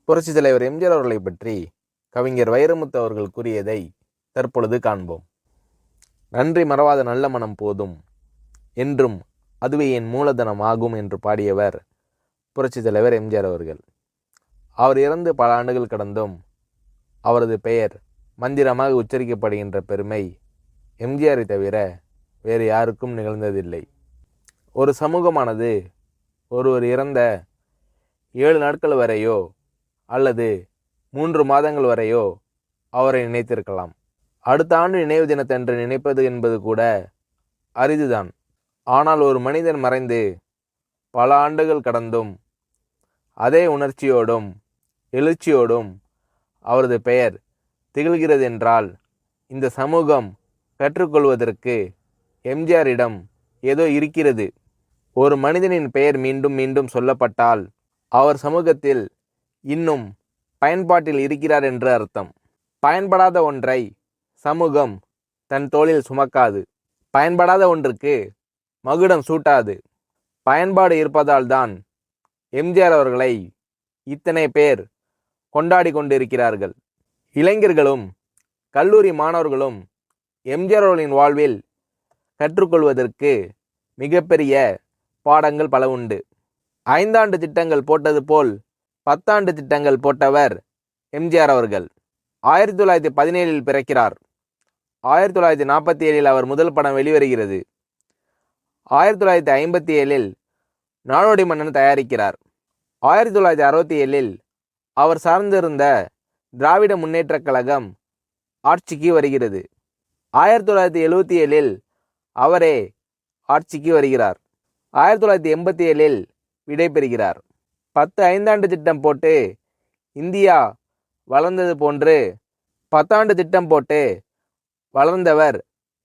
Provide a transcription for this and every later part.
புரட்சித் தலைவர் எம்ஜிஆர் அவர்களை பற்றி கவிஞர் வைரமுத்து அவர்கள் கூறியதை தற்பொழுது காண்போம். நன்றி மறவாத நல்ல மனம் போதும், என்றும் அதுவே என் மூலதனம் ஆகும் என்று பாடியவர் புரட்சித் தலைவர் எம்ஜிஆர் அவர்கள். அவர் இறந்து பல ஆண்டுகள் கடந்தும் அவரது பெயர் மந்திரமாக உச்சரிக்கப்படுகின்ற பெருமை எம்ஜிஆரை தவிர வேறு யாருக்கும் நிகழ்ந்ததில்லை. ஒரு சமூகமானது ஒருவர் இறந்த 7 நாட்கள் வரையோ அல்லது 3 மாதங்கள் வரையோ அவரை நினைத்திருக்கலாம். அடுத்த ஆண்டு நினைவு தினத்தன்று நினைப்பது என்பது கூட அரிதுதான். ஆனால் ஒரு மனிதன் மறைந்து பல ஆண்டுகள் கடந்தும் அதே உணர்ச்சியோடும் எழுச்சியோடும் அவரது பெயர் திகழ்கிறது என்றால் இந்த சமூகம் கற்றுக்கொள்வதற்கு எம்ஜிஆரிடம் ஏதோ இருக்கிறது. ஒரு மனிதனின் பெயர் மீண்டும் மீண்டும் சொல்லப்பட்டால் அவர் சமூகத்தில் இன்னும் பயன்பாட்டில் இருக்கிறார் என்று அர்த்தம். பயன்படாத ஒன்றை சமூகம் தன் தோளில் சுமக்காது. பயன்படாத ஒன்றுக்கு மகுடம் சூட்டாது. பயன்பாடு இருப்பதால் தான் எம்ஜிஆர் அவர்களை இத்தனை பேர் கொண்டாடி கொண்டிருக்கிறார்கள். இளைஞர்களும் கல்லூரி மாணவர்களும் எம்ஜிஆர் அவர்களின் வாழ்வில் கற்றுக்கொள்வதற்கு மிகப்பெரிய பாடங்கள் பல உண்டு. 5 ஆண்டு திட்டங்கள் போட்டது போல் 10 ஆண்டு திட்டங்கள் போட்டவர் எம்ஜிஆர் அவர்கள். 1917 பிறக்கிறார். 1947 அவர் முதல் படம் வெளிவருகிறது. 1957 நாடோடி மன்னன் தயாரிக்கிறார். 1967 அவர் சார்ந்திருந்த திராவிட முன்னேற்றக் கழகம் ஆட்சிக்கு வருகிறது. 1977 அவரே ஆட்சிக்கு வருகிறார். 1987 விடை பெறுகிறார். 10 5ஆண்டு திட்டம் போட்டு இந்தியா வளர்ந்தது போன்று 10 ஆண்டு திட்டம் போட்டு வளர்ந்தவர்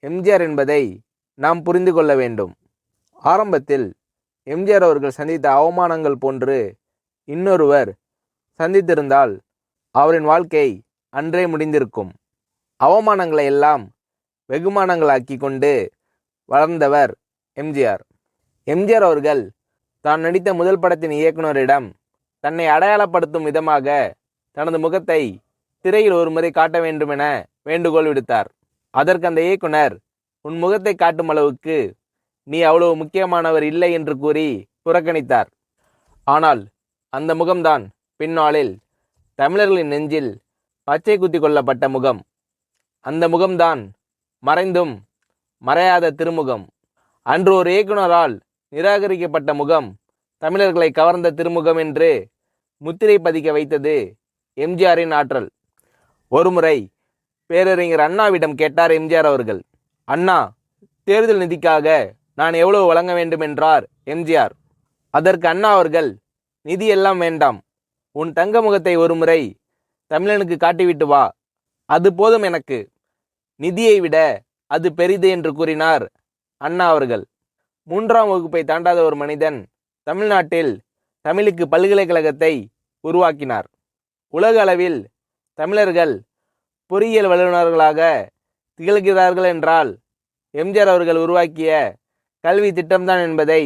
எம்ஜிஆர் என்பதை நாம் புரிந்து கொள்ள வேண்டும். ஆரம்பத்தில் எம்ஜிஆர் அவர்கள் சந்தித்த அவமானங்கள் போன்று இன்னொருவர் சந்தித்திருந்தால் அவரின் வாழ்க்கை அன்றே முடிந்திருக்கும். அவமானங்களை எல்லாம் வெகுமானங்களாக்கி கொண்டு வளர்ந்தவர் எம்ஜிஆர். எம்ஜிஆர் அவர்கள் தான் நடித்த முதல் படத்தின் இயக்குனரிடம் தன்னை அடையாளப்படுத்தும் விதமாக தனது முகத்தை திரையில் ஒரு முறை காட்ட வேண்டுமென வேண்டுகோள் விடுத்தார். அதற்கு அந்த இயக்குனர், உன் முகத்தை காட்டும் அளவுக்கு நீ அவ்வளவு முக்கியமானவர் இல்லை என்று கூறி புறக்கணித்தார். ஆனால் அந்த முகம்தான் பின்னாளில் தமிழர்களின் நெஞ்சில் பச்சை குத்தி கொள்ளப்பட்ட முகம். அந்த முகம்தான் மறைந்தும் மறையாத திருமுகம். அன்று ஒரு இயக்குனரால் நிராகரிக்கப்பட்ட முகம் தமிழர்களை கவர்ந்த திருமுகம் என்று முத்திரை பதிக்க வைத்தது எம்ஜிஆரின் ஆற்றல். ஒருமுறை பேரறிஞர் அண்ணாவிடம் கேட்டார் எம்ஜிஆர் அவர்கள். அண்ணா, தேர்தல் நிதிக்காக நான் எவ்வளவு வழங்க வேண்டும் என்றார் எம்ஜிஆர். அதற்கு அண்ணா அவர்கள், நிதி எல்லாம் வேண்டாம், உன் தங்க முகத்தை ஒருமுறை தமிழனுக்கு காட்டிவிட்டு வா, அது போதும் எனக்கு, நிதியை விட அது பெரிது என்று கூறினார் அண்ணா அவர்கள். 3ஆம் வகுப்பை தாண்டாத ஒரு மனிதன் தமிழ்நாட்டில் தமிழுக்கு பல்கலைக்கழகத்தை உருவாக்கினார். உலக அளவில் தமிழர்கள் பொறியியல் வல்லுநர்களாக திகழ்கிறார்கள் என்றால் எம்ஜிஆர் அவர்கள் உருவாக்கிய கல்வி திட்டம்தான் என்பதை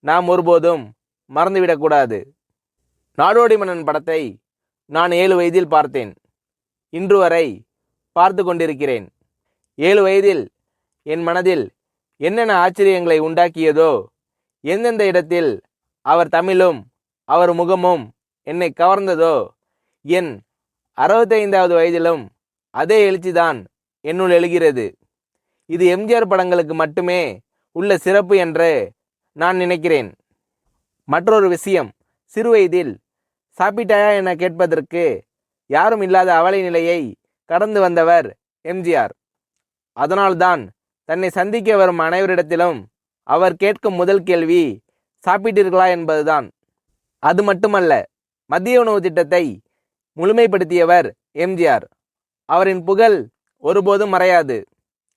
நாம் ஒருபோதும் மறந்துவிடக்கூடாது. நாடோடி மன்னன் படத்தை நான் 7 வயதில் பார்த்தேன். இன்று வரை பார்த்து கொண்டிருக்கிறேன். 7 வயதில் என் மனதில் என்னென்ன ஆச்சரியங்களை உண்டாக்கியதோ, எந்தெந்த இடத்தில் அவர் தமிழும் அவர் முகமும் என்னை கவர்ந்ததோ, என் 65வது வயதிலும் அதே எழுச்சிதான் என்னுள் எழுகிறது. இது எம்ஜிஆர் படங்களுக்கு மட்டுமே உள்ள சிறப்பு என்று நான் நினைக்கிறேன். மற்றொரு விஷயம், சிறுவயதில் சாப்பிட்டாயா என கேட்பதற்கு யாரும் இல்லாத அவலை நிலையை கடந்து வந்தவர் எம்ஜிஆர். அதனால்தான் தன்னை சந்திக்க வரும் அனைவரிடத்திலும் அவர் கேட்கும் முதல் கேள்வி சாப்பிட்டீர்களா என்பதுதான். அது மட்டுமல்ல, மதிய உணவு திட்டத்தை முழுமைப்படுத்தியவர் எம்ஜிஆர். அவரின் புகழ் ஒருபோதும் மறையாது.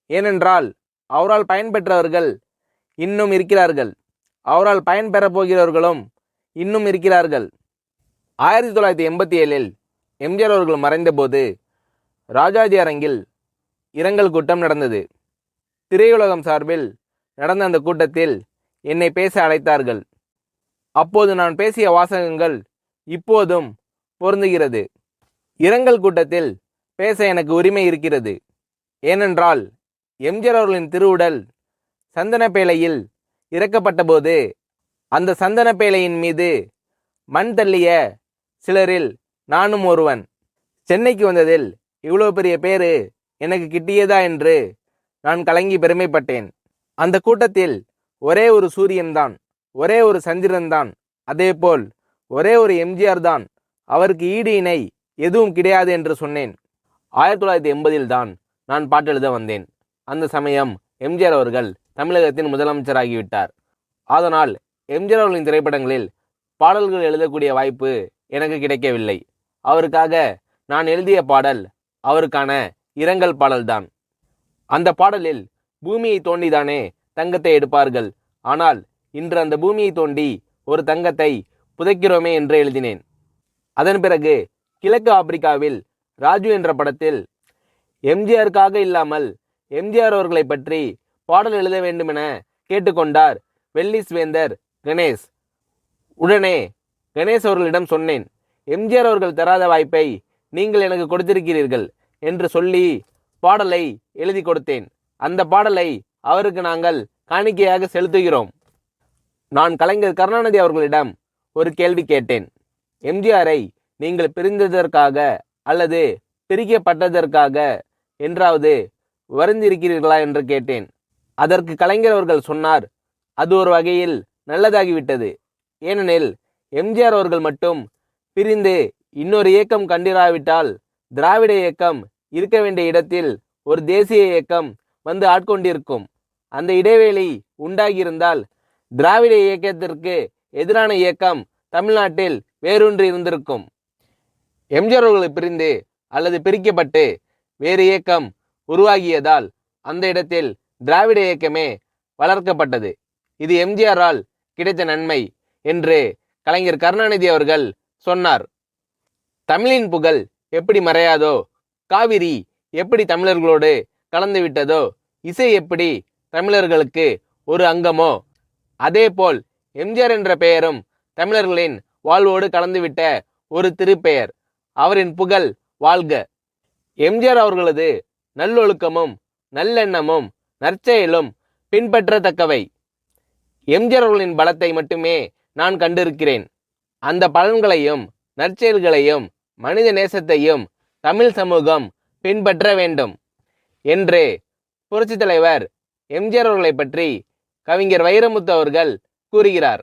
ஏனென்றால் அவரால் பயன்பெற்றவர்கள் இன்னும் இருக்கிறார்கள். அவரால் பயன்பெறப் போகிறவர்களும் இன்னும் இருக்கிறார்கள். 1987 எம்ஜிஆர் அவர்கள் மறைந்தபோது ராஜாஜி அரங்கில் இரங்கல் கூட்டம் நடந்தது. திரையுலகம் சார்பில் நடந்த அந்த கூட்டத்தில் என்னை பேச அழைத்தார்கள். அப்போது நான் பேசிய வாசகங்கள் இப்போதும் பொருந்துகிறது. இரங்கல் கூட்டத்தில் பேச எனக்கு உரிமை இருக்கிறது. ஏனென்றால் எம்ஜிஆர் அவர்களின் திருவுடல் சந்தன பேழையில் இறக்கப்பட்ட போது அந்த சந்தன பேழையின் மீது மண் தள்ளிய சிலரில் நானும் ஒருவன். சென்னைக்கு வந்ததில் இவ்வளோ பெரிய பேரு எனக்கு கிட்டியதா என்று நான் கலங்கி பெருமைப்பட்டேன். அந்த கூட்டத்தில் ஒரே ஒரு சூரியன்தான், ஒரே ஒரு சந்திரன்தான், அதேபோல் ஒரே ஒரு எம்ஜிஆர் தான், அவருக்கு ஈடு இணை எதுவும் கிடையாது என்று சொன்னேன். 1980 தான் நான் பாட்டெழுத வந்தேன். அந்த சமயம் எம்ஜிஆர் அவர்கள் தமிழகத்தின் முதலமைச்சராகிவிட்டார். அதனால் எம்ஜிஆர் அவர்களின் திரைப்படங்களில் பாடல்கள் எழுதக்கூடிய வாய்ப்பு எனக்கு கிடைக்கவில்லை. அவருக்காக நான் எழுதிய பாடல் அவருக்கான இரங்கல் பாடல்தான். அந்த பாடலில் பூமியை தோண்டிதானே தங்கத்தை எடுப்பார்கள், ஆனால் இன்று அந்த பூமியை தோண்டி ஒரு தங்கத்தை புதைக்கிறோமே என்று எழுதினேன். அதன் பிறகு கிழக்கு ஆப்பிரிக்காவில் ராஜு என்ற படத்தில் எம்ஜிஆருக்காக இல்லாமல் எம்ஜிஆர் அவர்களை பற்றி பாடல் எழுத வேண்டுமென கேட்டுக்கொண்டார் வெல்லிஸ் வேந்தர் கணேஷ். உடனே கணேஷ் அவர்களிடம் சொன்னேன், எம்ஜிஆர் அவர்கள் தராத வாய்ப்பை நீங்கள் எனக்கு கொடுத்திருக்கிறீர்கள் என்று சொல்லி பாடலை எழுதி கொடுத்தேன். அந்த பாடலை அவருக்கு நாங்கள் காணிக்கையாக செலுத்துகிறோம். நான் கலைஞர் கருணாநிதி அவர்களிடம் ஒரு கேள்வி கேட்டேன். எம்ஜிஆரை நீங்கள் பிரிந்ததற்காக அல்லது பிரிக்கப்பட்டதற்காக என்றாவது வருந்திருக்கிறீர்களா என்று கேட்டேன். அதற்கு கலைஞர் அவர்கள் சொன்னார், அது ஒரு வகையில் நல்லதாகிவிட்டது. ஏனெனில் எம்ஜிஆர் அவர்கள் மட்டும் பிரிந்து இன்னொரு இயக்கம் கண்டிராவிட்டால் திராவிட இயக்கம் இருக்க வேண்டிய இடத்தில் ஒரு தேசிய இயக்கம் வந்து ஆட்கொண்டிருக்கும். அந்த இடைவேளை உண்டாகியிருந்தால் திராவிட இயக்கத்திற்கு எதிரான இயக்கம் தமிழ்நாட்டில் வேரூன்றி இருந்திருக்கும். எம்ஜிஆர் அவர்களை பிரிந்து அல்லது பிரிக்கப்பட்டு வேறு இயக்கம் உருவாகியதால் அந்த இடத்தில் திராவிட இயக்கமே வளர்க்கப்பட்டது. இது எம்ஜிஆரால் கிடைத்த நன்மை என்று கலைஞர் கருணாநிதி அவர்கள் சொன்னார். தமிழின் புகழ் எப்படி மறையாதோ, காவிரி எப்படி தமிழர்களோடு கலந்து விட்டதோ, இசை எப்படி தமிழர்களுக்கு ஒரு அங்கமோ, அதேபோல் எம்ஜிஆர் என்ற பெயரும் தமிழர்களின் வாழ்வோடு கலந்துவிட்ட ஒரு திருப்பெயர். அவரின் புகழ் வாழ்க. எம்ஜிஆர் அவர்களது நல்லொழுக்கமும் நல்லெண்ணமும் நற்செயலும் பின்பற்றத்தக்கவை. எம்ஜிஆர் அவர்களின் பலத்தை மட்டுமே நான் கண்டிருக்கிறேன். அந்த பலன்களையும் நற்செயல்களையும் மனித நேசத்தையும் தமிழ் சமூகம் பின்பற்ற வேண்டும் என்று புரட்சித் தலைவர் எம்ஜிஆர் அவர்களை பற்றி கவிஞர் வைரமுத்து அவர்கள் கூறுகிறார்.